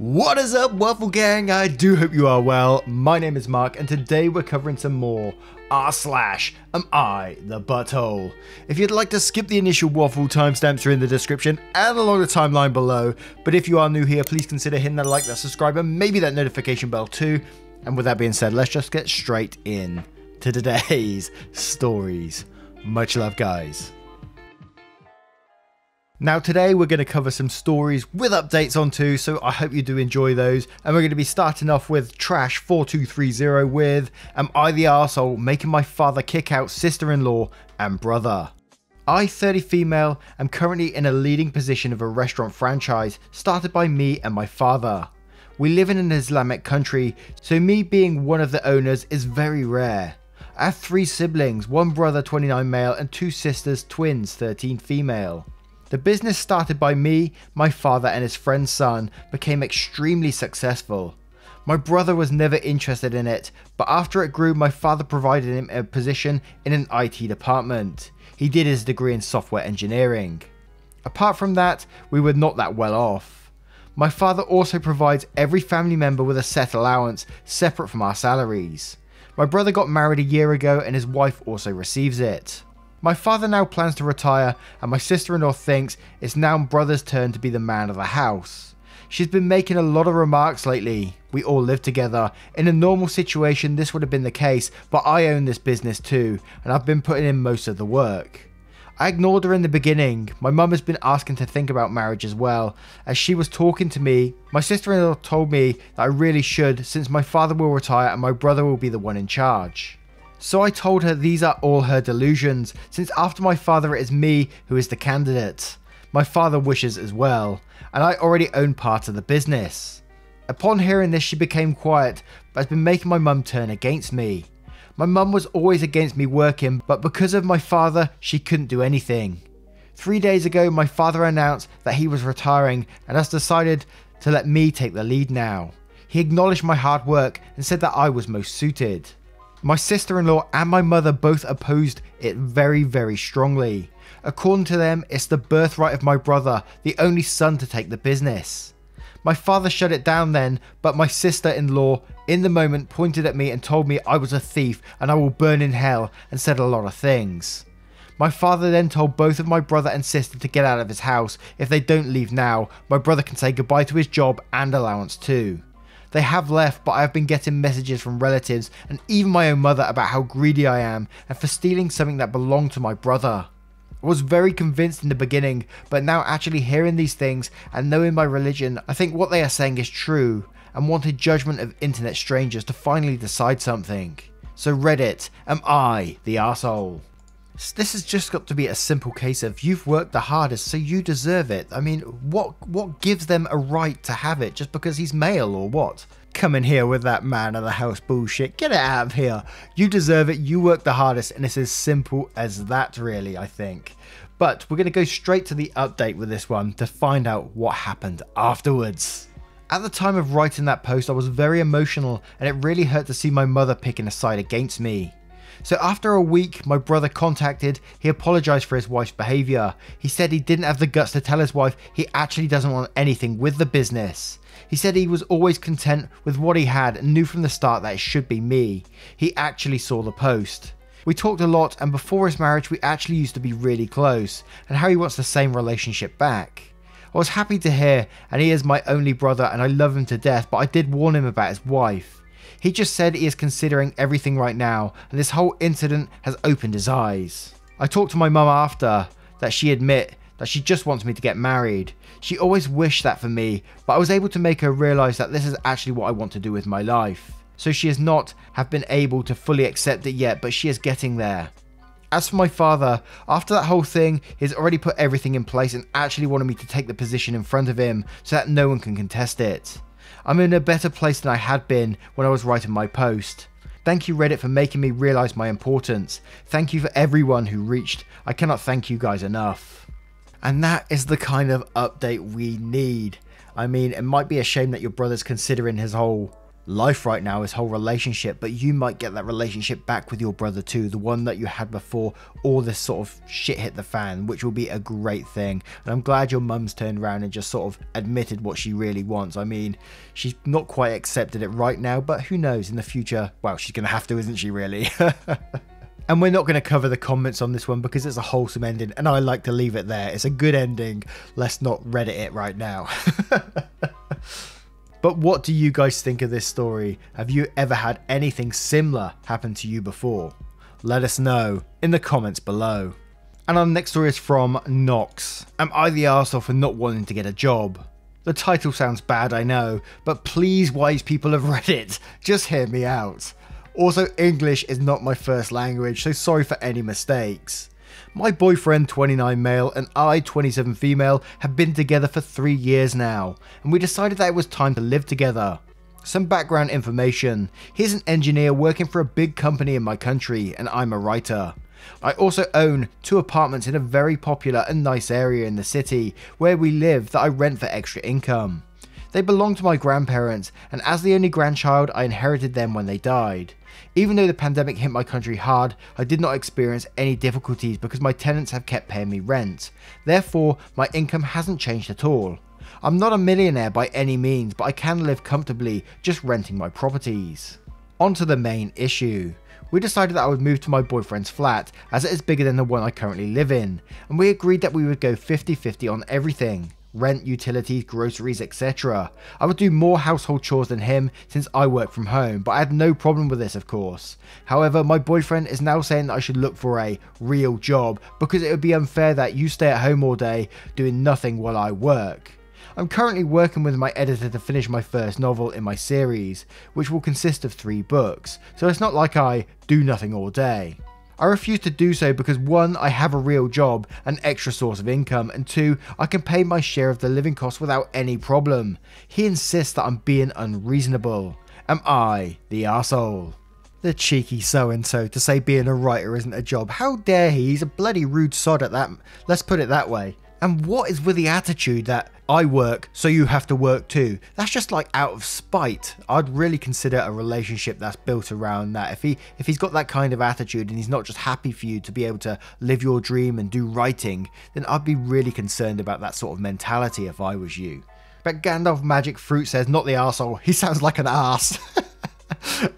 What is up, Waffle Gang? I do hope you are well. My name is Mark, and today we're covering some more r/am I the butthole. If you'd like to skip the initial waffle, timestamps are in the description and along the timeline below. But if you are new here, please consider hitting that like, that subscribe, and maybe that notification bell too. And with that being said, let's just get straight in to today's stories. Much love, guys. Now today we're going to cover some stories with updates on too, so I hope you do enjoy those. And we're going to be starting off with Trash 4230 with Am I the Arsehole making my father kick out sister-in-law and brother? I, 30 female, am currently in a leading position of a restaurant franchise started by me and my father. We live in an Islamic country, so me being one of the owners is very rare. I have 3 siblings, 1 brother 29 male and 2 sisters twins 13 female. The business started by me, my father and his friend's son became extremely successful. My brother was never interested in it, but after it grew my father provided him a position in an IT department. He did his degree in software engineering. Apart from that, we were not that well off. My father also provides every family member with a set allowance separate from our salaries. My brother got married a year ago and his wife also receives it. My father now plans to retire and my sister-in-law thinks it's now brother's turn to be the man of the house. She's been making a lot of remarks lately. We all live together. In a normal situation this would have been the case, but I own this business too and I've been putting in most of the work. I ignored her in the beginning. My mum has been asking to think about marriage as well. As she was talking to me, my sister-in-law told me that I really should since my father will retire and my brother will be the one in charge. So I told her these are all her delusions, since after my father it is me who is the candidate. My father wishes as well, and I already own part of the business. Upon hearing this she became quiet, but has been making my mum turn against me. My mum was always against me working, but because of my father she couldn't do anything. 3 days ago my father announced that he was retiring and has decided to let me take the lead now. He acknowledged my hard work and said that I was most suited. My sister-in-law and my mother both opposed it very strongly. According to them, it's the birthright of my brother, the only son to take the business. My father shut it down then, but my sister-in-law in the moment pointed at me and told me I was a thief and I will burn in hell and said a lot of things. My father then told both of my brother and sister to get out of his house. If they don't leave now, my brother can say goodbye to his job and allowance too. They have left, but I have been getting messages from relatives and even my own mother about how greedy I am and for stealing something that belonged to my brother. I was very convinced in the beginning, but now actually hearing these things and knowing my religion, I think what they are saying is true and wanted judgment of internet strangers to finally decide something. So Reddit, am I the arsehole? This has just got to be a simple case of you've worked the hardest so you deserve it. I mean, what gives them a right to have it just because he's male or what? Come in here with that man of the house bullshit. Get it out of here. You deserve it. You worked the hardest and it's as simple as that really, I think. But we're going to go straight to the update with this one to find out what happened afterwards. At the time of writing that post I was very emotional and it really hurt to see my mother picking a side against me. So after a week, my brother contacted, he apologised for his wife's behaviour. He said he didn't have the guts to tell his wife he actually doesn't want anything with the business. He said he was always content with what he had and knew from the start that it should be me. He actually saw the post. We talked a lot and before his marriage we actually used to be really close and how he wants the same relationship back. I was happy to hear and he is my only brother and I love him to death, but I did warn him about his wife. He just said he is considering everything right now and this whole incident has opened his eyes. I talked to my mum after that she admit that she just wants me to get married. She always wished that for me, but I was able to make her realise that this is actually what I want to do with my life. So she has not have been able to fully accept it yet, but she is getting there. As for my father, after that whole thing, he's already put everything in place and actually wanted me to take the position in front of him so that no one can contest it. I'm in a better place than I had been when I was writing my post. Thank you Reddit for making me realise my importance. Thank you for everyone who reached. I cannot thank you guys enough. And that is the kind of update we need. I mean, it might be a shame that your brother's considering his whole life right now, his whole relationship, but you might get that relationship back with your brother too, the one that you had before all this sort of shit hit the fan, which will be a great thing. And I'm glad your mum's turned around and just sort of admitted what she really wants. I mean, she's not quite accepted it right now, but who knows, in the future, well, she's gonna have to, isn't she, really? And we're not going to cover the comments on this one because it's a wholesome ending and I like to leave it there. It's a good ending. Let's not Reddit it right now. But what do you guys think of this story? Have you ever had anything similar happen to you before? Let us know in the comments below. And our next story is from Nox. Am I the arsehole for not wanting to get a job? The title sounds bad, I know, but please, wise people of Reddit, just hear me out. Also, English is not my first language, so sorry for any mistakes. My boyfriend, 29 male, and I, 27 female, have been together for 3 years now, and we decided that it was time to live together. Some background information. He's an engineer working for a big company in my country, and I'm a writer. I also own 2 apartments in a very popular and nice area in the city where we live that I rent for extra income. They belong to my grandparents, and as the only grandchild, I inherited them when they died. Even though the pandemic hit my country hard, I did not experience any difficulties because my tenants have kept paying me rent. Therefore, my income hasn't changed at all. I'm not a millionaire by any means, but I can live comfortably just renting my properties. On to the main issue. We decided that I would move to my boyfriend's flat as it is bigger than the one I currently live in, and we agreed that we would go 50-50 on everything. Rent, utilities, groceries, etc. I would do more household chores than him since I work from home, but I had no problem with this, of course. However, my boyfriend is now saying that I should look for a real job because it would be unfair that you stay at home all day doing nothing while I work. I'm currently working with my editor to finish my first novel in my series, which will consist of 3 books, so it's not like I do nothing all day. I refuse to do so because 1, I have a real job, an extra source of income, and 2, I can pay my share of the living costs without any problem. He insists that I'm being unreasonable. Am I the arsehole? The cheeky so-and-so to say being a writer isn't a job. How dare he? He's a bloody rude sod at that. Let's put it that way. And what is with the attitude that I work, so you have to work too? That's just like out of spite. I'd really consider a relationship that's built around that. If he's got that kind of attitude and he's not just happy for you to be able to live your dream and do writing, then I'd be really concerned about that sort of mentality if I was you. But Gandalf Magic Fruit says, not the arsehole. He sounds like an arse.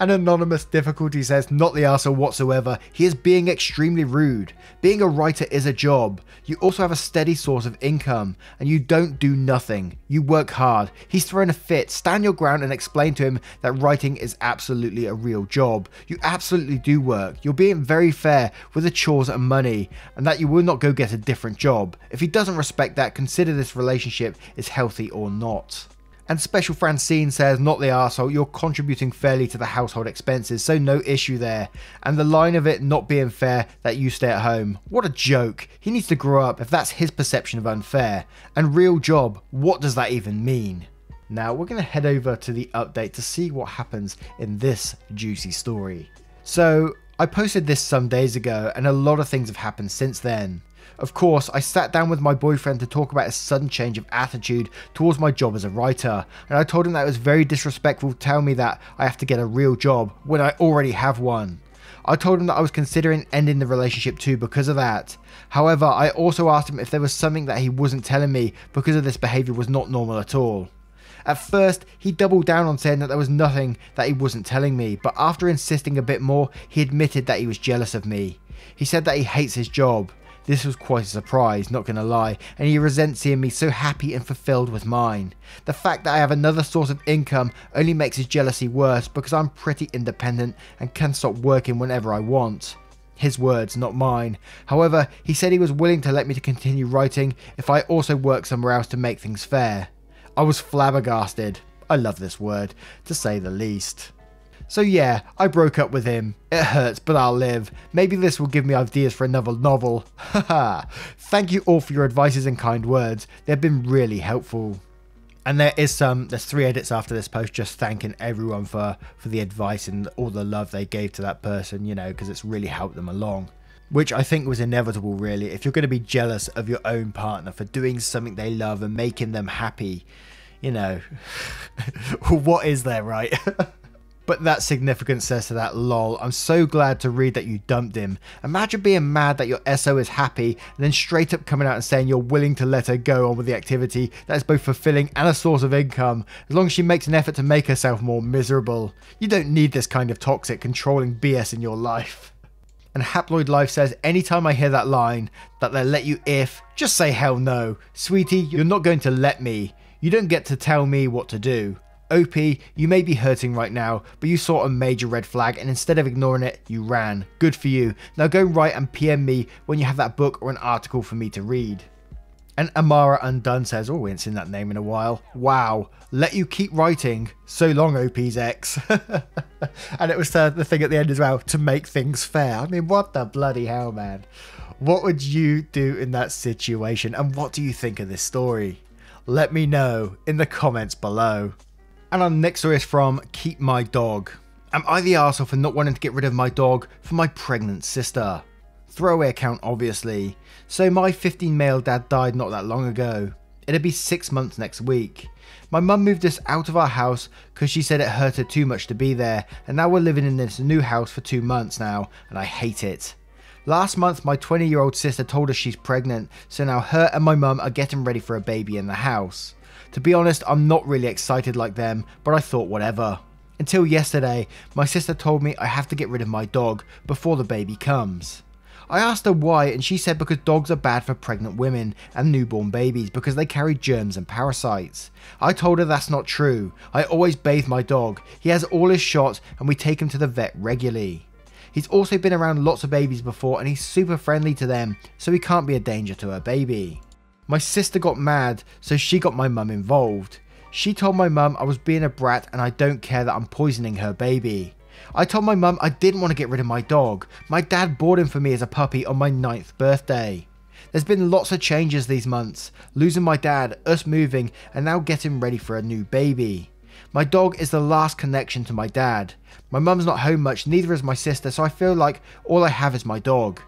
An anonymous difficulty says, not the arsehole whatsoever. He is being extremely rude. Being a writer is a job. You also have a steady source of income, and you don't do nothing. You work hard. He's thrown a fit. Stand your ground and explain to him that writing is absolutely a real job. You absolutely do work. You're being very fair with the chores and money, and that you will not go get a different job. If he doesn't respect that, consider this relationship is healthy or not. And Special Francine says, not the arsehole, you're contributing fairly to the household expenses, so no issue there. And the line of it not being fair that you stay at home. What a joke. He needs to grow up if that's his perception of unfair. And real job, what does that even mean? Now we're going to head over to the update to see what happens in this juicy story. So I posted this some days ago and a lot of things have happened since then. Of course, I sat down with my boyfriend to talk about his sudden change of attitude towards my job as a writer, and I told him that it was very disrespectful to tell me that I have to get a real job when I already have one. I told him that I was considering ending the relationship too because of that. However, I also asked him if there was something that he wasn't telling me because of this behaviour was not normal at all. At first, he doubled down on saying that there was nothing that he wasn't telling me, but after insisting a bit more, he admitted that he was jealous of me. He said that he hates his job. This was quite a surprise, not gonna lie, and he resents seeing me so happy and fulfilled with mine. The fact that I have another source of income only makes his jealousy worse because I'm pretty independent and can stop working whenever I want. His words, not mine. However, he said he was willing to let me to continue writing if I also work somewhere else to make things fair. I was flabbergasted. I love this word, to say the least. So yeah, I broke up with him. It hurts, but I'll live. Maybe this will give me ideas for another novel. Haha. Thank you all for your advices and kind words. They've been really helpful. And there's 3 edits after this post just thanking everyone for the advice and all the love they gave to that person, you know, because it's really helped them along. Which I think was inevitable, really. If you're going to be jealous of your own partner for doing something they love and making them happy, you know, what is there, right? But that significance says to that, lol, I'm so glad to read that you dumped him. Imagine being mad that your SO is happy and then straight up coming out and saying you're willing to let her go on with the activity that is both fulfilling and a source of income, as long as she makes an effort to make herself more miserable. You don't need this kind of toxic, controlling BS in your life. And Haploid Life says, anytime I hear that line, that they'll let you if, just say hell no. Sweetie, you're not going to let me. You don't get to tell me what to do. OP, you may be hurting right now, but you saw a major red flag and instead of ignoring it, you ran. Good for you. Now go write and PM me when you have that book or an article for me to read. And Amara Undone says, oh, we ain't seen that name in a while. Wow, let you keep writing. So long, OP's ex. And it was the thing at the end as well, to make things fair. I mean, what the bloody hell, man. What would you do in that situation? And what do you think of this story? Let me know in the comments below. And our next story is from Keep My Dog. Am I the arsehole for not wanting to get rid of my dog for my pregnant sister? Throwaway account, obviously. So my 15 male dad died not that long ago. It'll be 6 months next week. My mum moved us out of our house because she said it hurt her too much to be there, and now we're living in this new house for 2 months now, and I hate it. Last month my 20-year-old sister told us she's pregnant, so now her and my mum are getting ready for a baby in the house. To be honest, I'm not really excited like them, but I thought whatever. Until yesterday, my sister told me I have to get rid of my dog before the baby comes. I asked her why, and she said because dogs are bad for pregnant women and newborn babies because they carry germs and parasites. I told her that's not true. I always bathe my dog. He has all his shots and we take him to the vet regularly. He's also been around lots of babies before and he's super friendly to them, so he can't be a danger to her baby. My sister got mad, so she got my mum involved. She told my mum I was being a brat and I don't care that I'm poisoning her baby. I told my mum I didn't want to get rid of my dog. My dad bought him for me as a puppy on my 9th birthday. There's been lots of changes these months. Losing my dad, us moving, and now getting ready for a new baby. My dog is the last connection to my dad. My mum's not home much, neither is my sister, so I feel like all I have is my dog.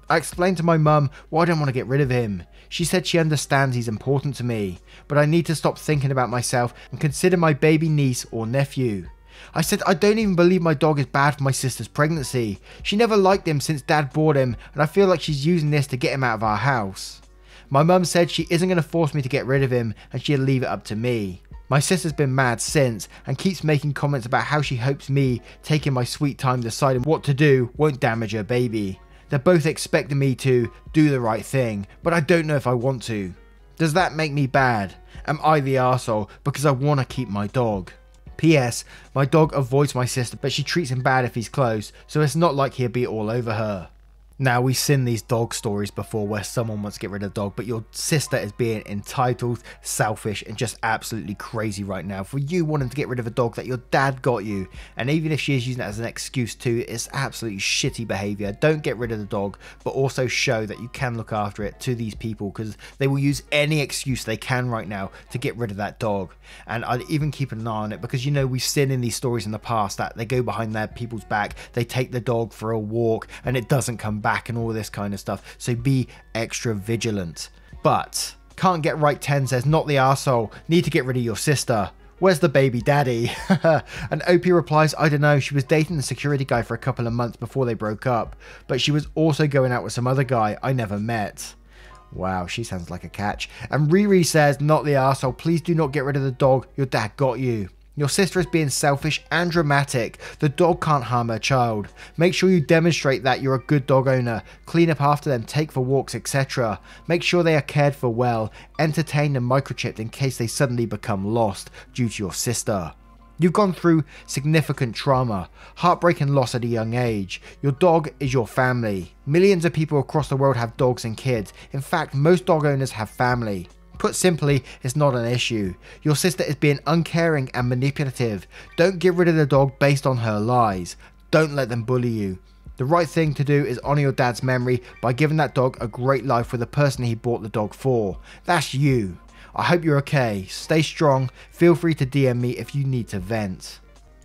I explained to my mum why I don't want to get rid of him. She said she understands he's important to me, but I need to stop thinking about myself and consider my baby niece or nephew. I said I don't even believe my dog is bad for my sister's pregnancy. She never liked him since dad bought him, and I feel like she's using this to get him out of our house. My mum said she isn't going to force me to get rid of him and she'll leave it up to me. My sister's been mad since and keeps making comments about how she hopes me taking my sweet time deciding what to do won't damage her baby. They're both expecting me to do the right thing, but I don't know if I want to. Does that make me bad? Am I the arsehole because I want to keep my dog? P.S. My dog avoids my sister, but she treats him bad if he's close, so it's not like he'll be all over her. Now, we've seen these dog stories before where someone wants to get rid of a dog, but your sister is being entitled, selfish, and just absolutely crazy right now for you wanting to get rid of a dog that your dad got you. And even if she is using that as an excuse too, it's absolutely shitty behaviour. Don't get rid of the dog, but also show that you can look after it to these people because they will use any excuse they can right now to get rid of that dog. And I'd even keep an eye on it because, you know, we've seen in these stories in the past that they go behind their people's back, they take the dog for a walk and it doesn't come back and all this kind of stuff, so be extra vigilant. But Can't Get Right 10 says, not the arsehole, need to get rid of your sister. Where's the baby daddy? And OP replies, I don't know, she was dating the security guy for a couple of months before they broke up, but she was also going out with some other guy I never met. Wow, she sounds like a catch. And Riri says, not the arsehole, please do not get rid of the dog, your dad got you. Your sister is being selfish and dramatic. The dog can't harm her child. Make sure you demonstrate that you're a good dog owner. Clean up after them, take for walks, etc. Make sure they are cared for well. Entertained and microchipped in case they suddenly become lost due to your sister. You've gone through significant trauma, heartbreak and loss at a young age. Your dog is your family. Millions of people across the world have dogs and kids. In fact, most dog owners have family. Put simply, it's not an issue. Your sister is being uncaring and manipulative. Don't get rid of the dog based on her lies. Don't let them bully you. The right thing to do is honour your dad's memory by giving that dog a great life with the person he bought the dog for. That's you. I hope you're okay. Stay strong. Feel free to DM me if you need to vent.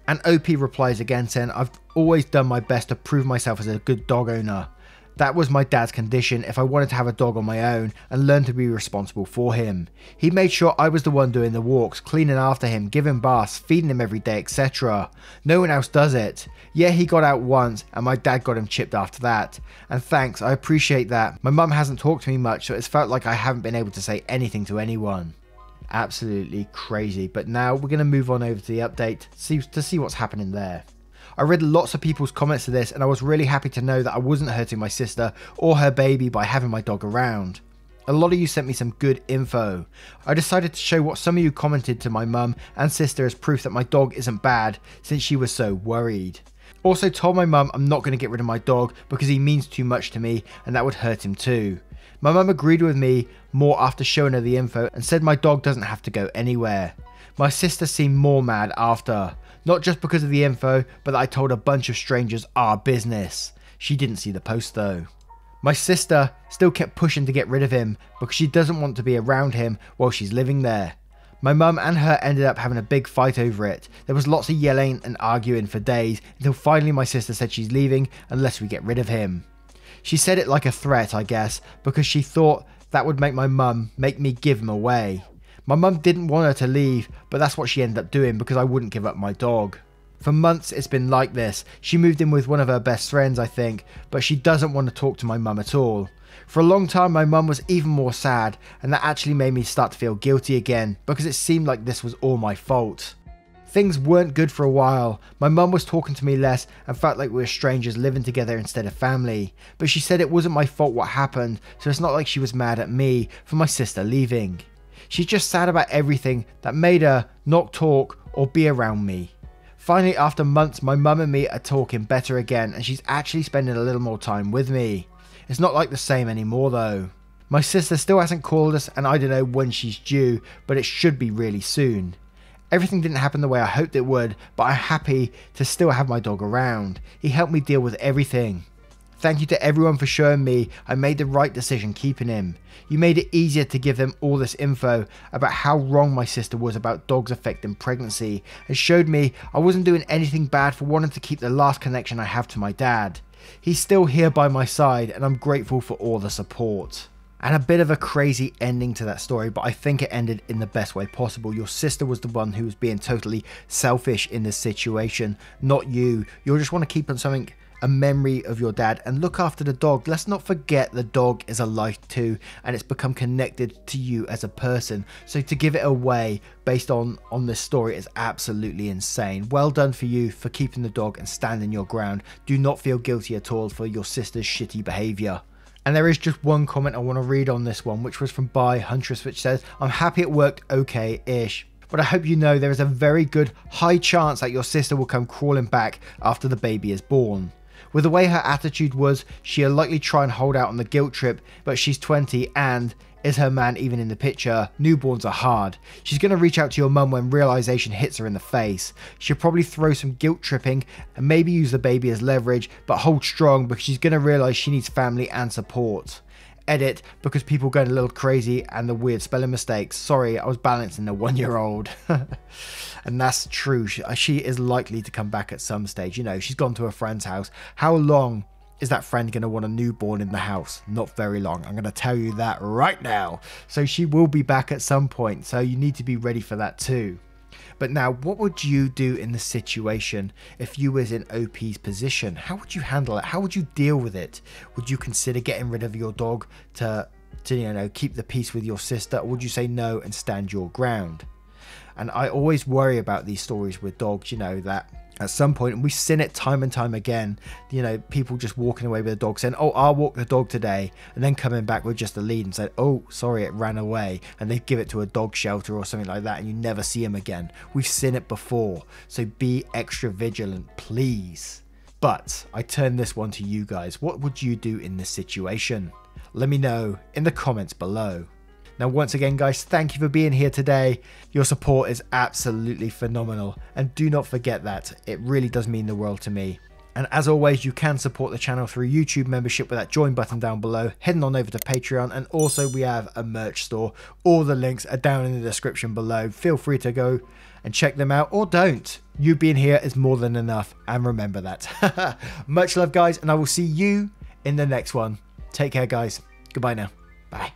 And OP replies again saying, I've always done my best to prove myself as a good dog owner. That was my dad's condition if I wanted to have a dog on my own and learn to be responsible for him. He made sure I was the one doing the walks, cleaning after him, giving baths, feeding him every day, etc. No one else does it. Yeah, he got out once and my dad got him chipped after that. And thanks, I appreciate that. My mum hasn't talked to me much, so it's felt like I haven't been able to say anything to anyone. Absolutely crazy. But now we're going to move on over to the update to see what's happening there. I read lots of people's comments to this and I was really happy to know that I wasn't hurting my sister or her baby by having my dog around. A lot of you sent me some good info. I decided to show what some of you commented to my mum and sister as proof that my dog isn't bad, since she was so worried. Also told my mum I'm not going to get rid of my dog because he means too much to me and that would hurt him too. My mum agreed with me more after showing her the info and said my dog doesn't have to go anywhere. My sister seemed more mad after. Not just because of the info, but that I told a bunch of strangers our business. She didn't see the post though. My sister still kept pushing to get rid of him because she doesn't want to be around him while she's living there. My mum and her ended up having a big fight over it. There was lots of yelling and arguing for days until finally my sister said she's leaving unless we get rid of him. She said it like a threat, I guess, because she thought that would make my mum make me give him away. My mum didn't want her to leave, but that's what she ended up doing because I wouldn't give up my dog. For months it's been like this. She moved in with one of her best friends, I think, but she doesn't want to talk to my mum at all. For a long time my mum was even more sad, and that actually made me start to feel guilty again because it seemed like this was all my fault. Things weren't good for a while. My mum was talking to me less and felt like we were strangers living together instead of family, but she said it wasn't my fault what happened, so it's not like she was mad at me for my sister leaving. She's just sad about everything that made her not talk or be around me. Finally, after months, my mum and me are talking better again and she's actually spending a little more time with me. It's not like the same anymore though. My sister still hasn't called us and I don't know when she's due, but it should be really soon. Everything didn't happen the way I hoped it would, but I'm happy to still have my dog around. He helped me deal with everything. Thank you to everyone for showing me I made the right decision keeping him. You made it easier to give them all this info about how wrong my sister was about dogs affecting pregnancy, and showed me I wasn't doing anything bad for wanting to keep the last connection I have to my dad. He's still here by my side and I'm grateful for all the support. And a bit of a crazy ending to that story, but I think it ended in the best way possible. Your sister was the one who was being totally selfish in this situation, not you. You'll just want to keep on something, a memory of your dad, and look after the dog. Let's not forget the dog is a life too, and it's become connected to you as a person. So to give it away based on this story is absolutely insane. Well done for you for keeping the dog and standing your ground. Do not feel guilty at all for your sister's shitty behavior. And there is just one comment I want to read on this one, which was from By Huntress, which says, I'm happy it worked okay-ish, but I hope you know there is a very good high chance that your sister will come crawling back after the baby is born. With the way her attitude was, she'll likely try and hold out on the guilt trip, but she's 20 and, is her man even in the picture? Newborns are hard. She's going to reach out to your mum when realization hits her in the face. She'll probably throw some guilt tripping and maybe use the baby as leverage, but hold strong because she's going to realize she needs family and support. Edit, because people going a little crazy and the weird spelling mistakes. Sorry, I was balancing a 1-year-old. And that's true. She is likely to come back at some stage. You know, she's gone to a friend's house. How long is that friend going to want a newborn in the house? Not very long. I'm going to tell you that right now. So she will be back at some point. So you need to be ready for that too. But now, what would you do in this situation if you was in OP's position? How would you handle it? How would you deal with it? Would you consider getting rid of your dog to you know, keep the peace with your sister? Or would you say no and stand your ground? And I always worry about these stories with dogs, you know, that at some point, and we've seen it time and time again, you know, people just walking away with a dog saying, oh, I'll walk the dog today, and then coming back with just a lead and saying, oh, sorry, it ran away, and they give it to a dog shelter or something like that, and you never see him again. We've seen it before, so be extra vigilant, please. But I turn this one to you guys. What would you do in this situation? Let me know in the comments below. Now, once again, guys, thank you for being here today. Your support is absolutely phenomenal. And do not forget that. It really does mean the world to me. And as always, you can support the channel through YouTube membership with that join button down below. Heading on over to Patreon. And also we have a merch store. All the links are down in the description below. Feel free to go and check them out, or don't. You being here is more than enough. And remember that. Much love, guys. And I will see you in the next one. Take care, guys. Goodbye now. Bye.